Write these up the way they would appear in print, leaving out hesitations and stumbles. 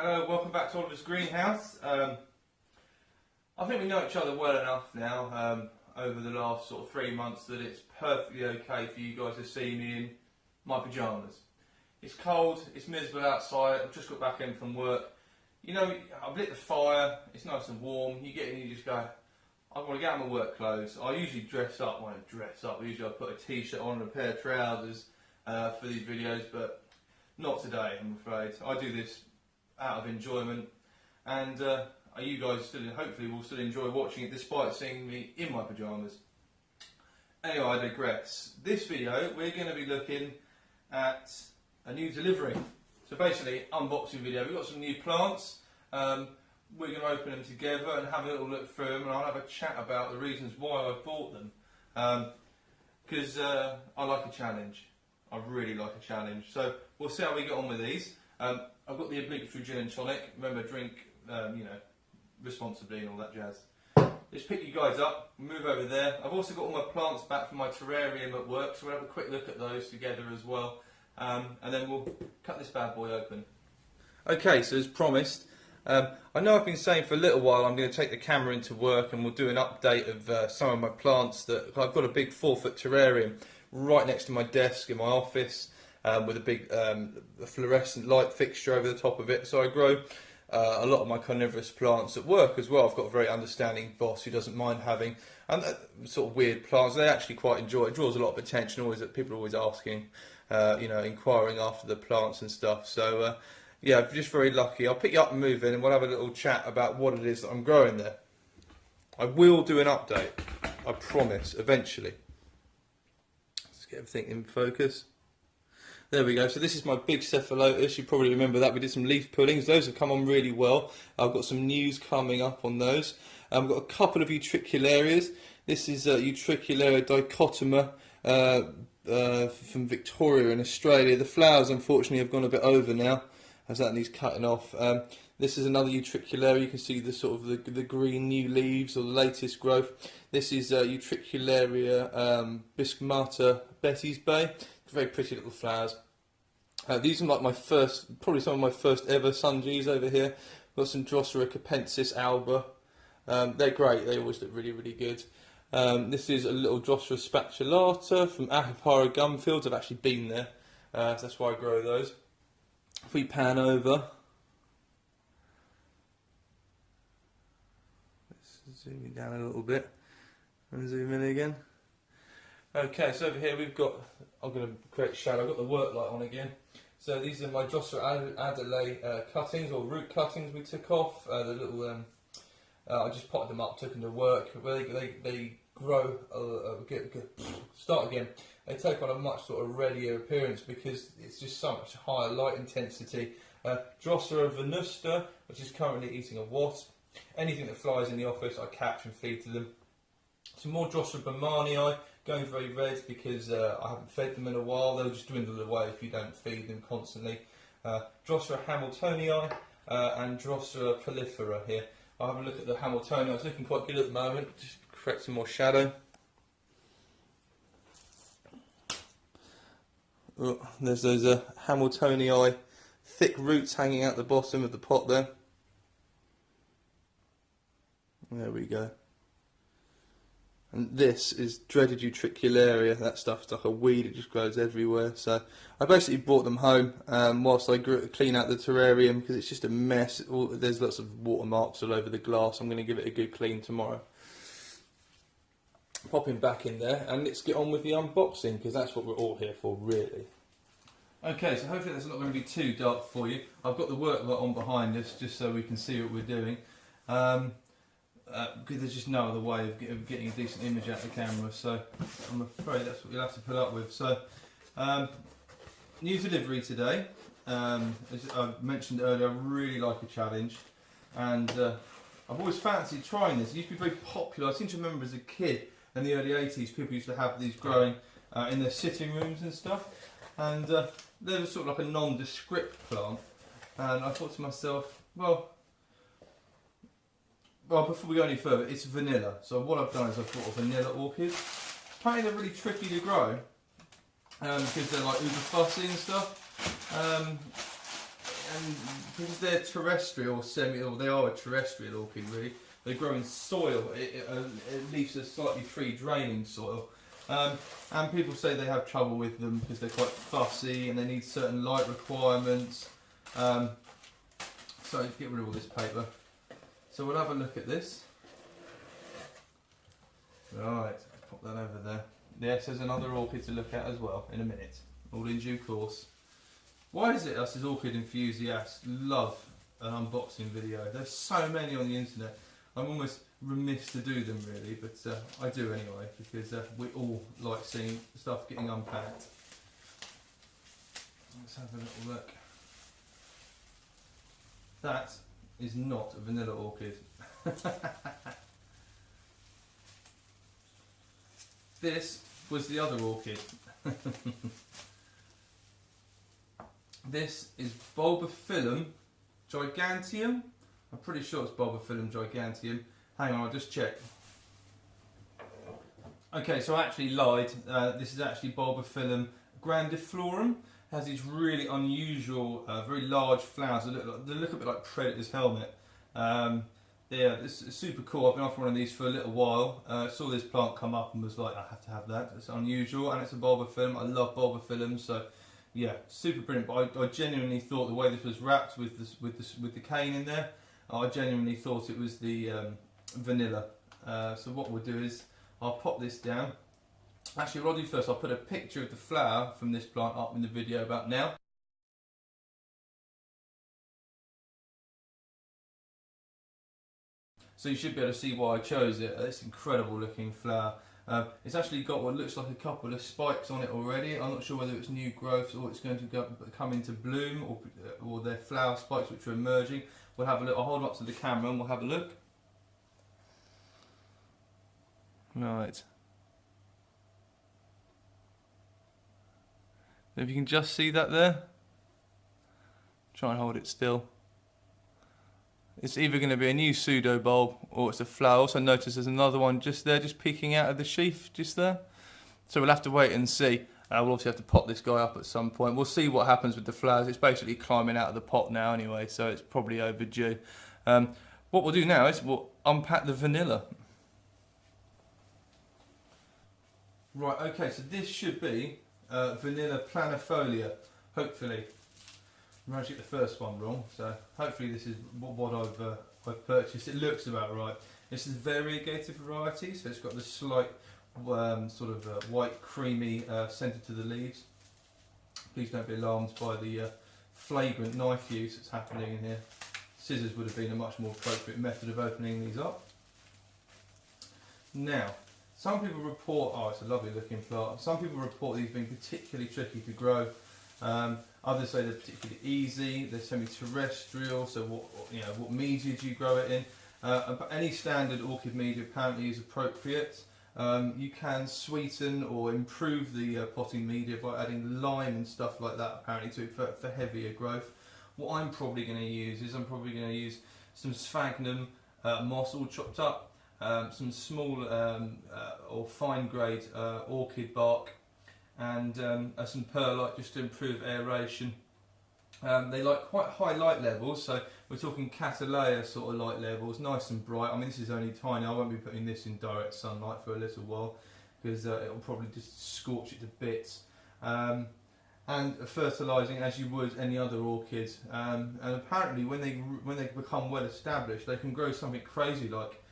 Hello, welcome back to Oliver's Greenhouse. I think we know each other well enough now over the last sort of 3 months that it's perfectly okay for you guys to see me in my pyjamas. It's cold, it's miserable outside, I've just got back in from work. You know, I've lit the fire, it's nice and warm, you get in and you just go, I want to get out of my work clothes. I usually dress up when I dress up. Usually I put a t-shirt on and a pair of trousers for these videos, but not today, I'm afraid. I do this out of enjoyment, and you guys still, hopefully will still enjoy watching it despite seeing me in my pyjamas. Anyway, I digress. This video we're going to be looking at a new delivery. So basically, unboxing video. We've got some new plants. We're going to open them together and have a little look through them, and I'll have a chat about the reasons why I bought them. Because I like a challenge. I really like a challenge. So we'll see how we get on with these. I've got the obligatory gin and tonic. Remember, drink, responsibly and all that jazz. Just pick you guys up, move over there. I've also got all my plants back from my terrarium at work, so we'll have a quick look at those together as well. And then we'll cut this bad boy open. Okay, so as promised, I know I've been saying for a little while I'm going to take the camera into work and we'll do an update of some of my plants. That I've got a big 4-foot terrarium right next to my desk in my office. With a big fluorescent light fixture over the top of it. So I grow a lot of my carnivorous plants at work as well. I've got a very understanding boss who doesn't mind having sort of weird plants. They actually quite enjoy it. It draws a lot of attention. Always, people are always asking, inquiring after the plants and stuff. So yeah, I'm just very lucky. I'll pick you up and move in, and we'll have a little chat about what it is that I'm growing there. I will do an update, I promise, eventually. Let's get everything in focus. There we go. So this is my big cephalotus. You probably remember that. We did some leaf pullings. Those have come on really well. I've got some news coming up on those. I've got a couple of utricularias. This is Utricularia dichotoma from Victoria in Australia. The flowers, unfortunately, have gone a bit over now, as that needs cutting off. This is another utricularia. You can see the sort of the green new leaves or the latest growth. This is Utricularia bisquamata Betty's Bay. Very pretty little flowers. These are like my first, probably some of my first ever sungees over here. Got some Drosera capensis alba. They're great. They always look really, really good. This is a little Drosera spatulata from Ahipara Gumfields. I've actually been there. So that's why I grow those. If we pan over, let's zoom it down a little bit and zoom in again. Okay, so over here we've got, I'm going to create shadow, I've got the work light on again. So these are my Drosera adelae cuttings, or root cuttings we took off. The little, I just potted them up, took them to work. Where they grow, start again. They take on a much sort of reddier appearance because it's just so much higher light intensity. Drosera venusta, which is currently eating a wasp. Anything that flies in the office I catch and feed to them. Some more Drosera Bermanii, going very red because I haven't fed them in a while. They'll just dwindle away if you don't feed them constantly. Drosera Hamiltonii and Drosera prolifera here. I'll have a look at the Hamiltonii. It's looking quite good at the moment. Just create some more shadow. Oh, there's those Hamiltonii thick roots hanging out the bottom of the pot there. There we go. And this is dreaded utricularia. That stuff's like a weed, it just grows everywhere. So I basically brought them home whilst I clean out the terrarium because it's just a mess. There's lots of watermarks all over the glass. I'm going to give it a good clean tomorrow. Pop him back in there and let's get on with the unboxing because that's what we're all here for, really. Okay, so hopefully that's not going to be too dark for you. I've got the work light on behind us just so we can see what we're doing. Because there's just no other way of getting a decent image out of the camera, so I'm afraid that's what you'll have to put up with. So, new delivery today. As I mentioned earlier, I really like a challenge, and I've always fancied trying this. It used to be very popular. I seem to remember as a kid in the early 80s, people used to have these growing in their sitting rooms and stuff, and they were sort of like a nondescript plant, and I thought to myself, well, before we go any further, it's vanilla. So what I've done is I've bought a vanilla orchid. Apparently they're really tricky to grow because they're like uber fussy and stuff. and because they're terrestrial, or they are a terrestrial orchid really, they grow in soil, at least a slightly free draining soil. And people say they have trouble with them because they're quite fussy and they need certain light requirements. So get rid of all this paper. So we'll have a look at this. Right, pop that over there. Yes, there's another orchid to look at as well in a minute, all in due course. Why is it us as orchid enthusiasts love an unboxing video? There's so many on the internet. I'm almost remiss to do them really, but I do anyway, because we all like seeing stuff getting unpacked. Let's have a little look. That is not a vanilla orchid. This was the other orchid. This is Bulbophyllum giganteum. I'm pretty sure it's Bulbophyllum giganteum. Hang on, I'll just check. Okay, so I actually lied. This is actually Bulbophyllum grandiflorum. It has these really unusual, very large flowers. They look a bit like Predator's helmet. Yeah, this is super cool. I've been after one of these for a little while. Saw this plant come up and was like, I have to have that. It's unusual, and it's a Bulbophyllum. I love Bulbophyllum, so yeah, super brilliant. But I genuinely thought the way this was wrapped with the cane in there, I genuinely thought it was the vanilla. So what we'll do is I'll pop this down. Actually, what I'll do first, I'll put a picture of the flower from this plant up in the video about now. So you should be able to see why I chose it. It's an incredible looking flower. It's actually got what looks like a couple of spikes on it already. I'm not sure whether it's new growths or it's going to come into bloom, or they're flower spikes which are emerging. We'll have a look. I'll hold them up to the camera and we'll have a look. Right. If you can just see that there. Try and hold it still. It's either going to be a new pseudo bulb or it's a flower. Also notice there's another one just there, just peeking out of the sheath, just there. So we'll have to wait and see. We'll obviously have to pot this guy up at some point. We'll see what happens with the flowers. It's basically climbing out of the pot now anyway, so it's probably overdue. What we'll do now is we'll unpack the vanilla. Right, okay, so this should be vanilla planifolia, hopefully. I managed to get the first one wrong, so hopefully this is what I've purchased. It looks about right. This is variegated variety, so it's got the slight sort of white creamy centre to the leaves. Please don't be alarmed by the flagrant knife use that's happening in here. Scissors would have been a much more appropriate method of opening these up. Now, some people report, oh, it's a lovely looking plant. Some people report these being particularly tricky to grow. Others say they're particularly easy. They're semi-terrestrial. So what media do you grow it in? But any standard orchid media apparently is appropriate. You can sweeten or improve the potting media by adding lime and stuff like that apparently to it for heavier growth. What I'm probably going to use is some sphagnum moss all chopped up, some small or fine grade orchid bark, and some perlite just to improve aeration. They like quite high light levels, so we're talking Cattleya sort of light levels, nice and bright. I mean, this is only tiny. I won't be putting this in direct sunlight for a little while because it'll probably just scorch it to bits. And fertilising as you would any other orchid. And apparently, when they become well established, they can grow something crazy like.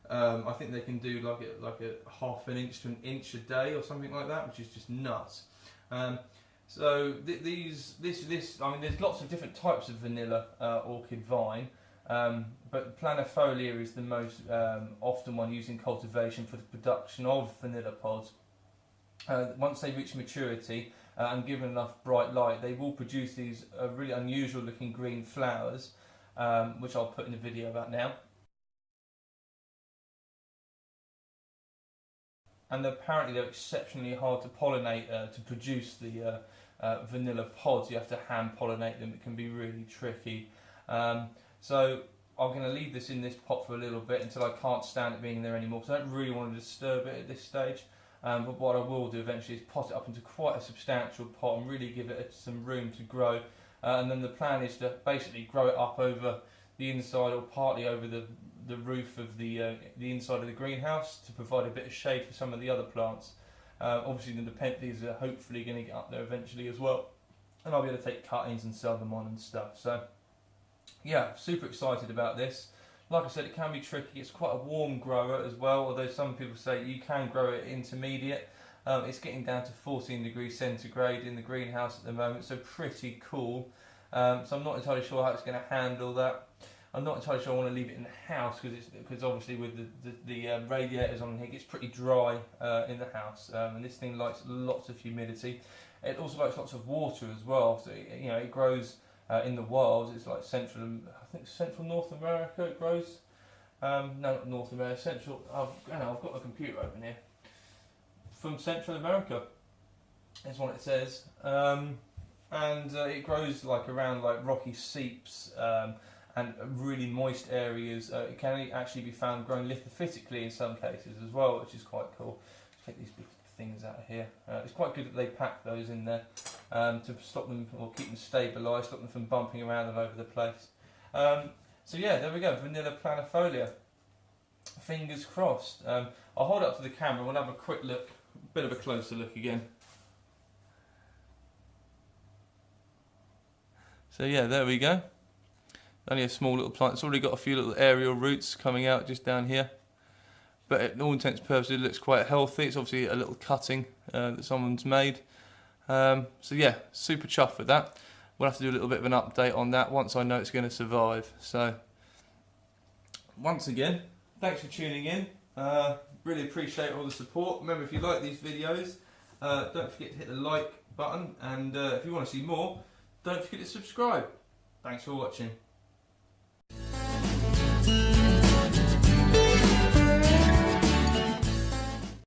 I think they can do like a half an inch to an inch a day or something like that, which is just nuts. So I mean, there's lots of different types of vanilla orchid vine, but planifolia is the most often one used in cultivation for the production of vanilla pods. Once they reach maturity and given enough bright light, they will produce these really unusual looking green flowers, which I'll put in the video about now. And apparently they're exceptionally hard to pollinate to produce the vanilla pods. You have to hand pollinate them. It can be really tricky. So I'm going to leave this in this pot for a little bit until I can't stand it being there anymore, because I don't really want to disturb it at this stage. But what I will do eventually is pot it up into quite a substantial pot and really give it some room to grow. and then the plan is to basically grow it up over the inside or partly over the roof of the inside of the greenhouse to provide a bit of shade for some of the other plants. Obviously the Nepenthes are hopefully going to get up there eventually as well, and I'll be able to take cuttings and sell them on and stuff. So yeah, super excited about this. Like I said, it can be tricky. It's quite a warm grower as well, although some people say you can grow it intermediate. It's getting down to 14 degrees centigrade in the greenhouse at the moment, so pretty cool. So I'm not entirely sure how it's going to handle that. I'm not entirely sure I want to leave it in the house because obviously with the radiators on here, it gets pretty dry in the house, and this thing likes lots of humidity. It also likes lots of water as well. So you know, it grows in the wild. It's like Central North America. It grows. No, not North America. Central. I've got my computer open here. From Central America. That's what it says. And it grows like around like rocky seeps. And really moist areas. It can actually be found growing lithophytically in some cases as well, which is quite cool. Let's take these big things out of here. It's quite good that they pack those in there to stop them or keep them stabilised, stop them from bumping around all over the place. So yeah, there we go, vanilla planifolia. Fingers crossed. I'll hold it up to the camera. We'll have a quick look, a bit of a closer look again. So yeah, there we go. Only a small little plant. It's already got a few little aerial roots coming out just down here. But in all intents and purposes, it looks quite healthy. It's obviously a little cutting that someone's made. So yeah, super chuffed with that. We'll have to do a little bit of an update on that once I know it's going to survive. So once again, thanks for tuning in. Really appreciate all the support. Remember, if you like these videos, don't forget to hit the like button. And if you want to see more, don't forget to subscribe. Thanks for watching.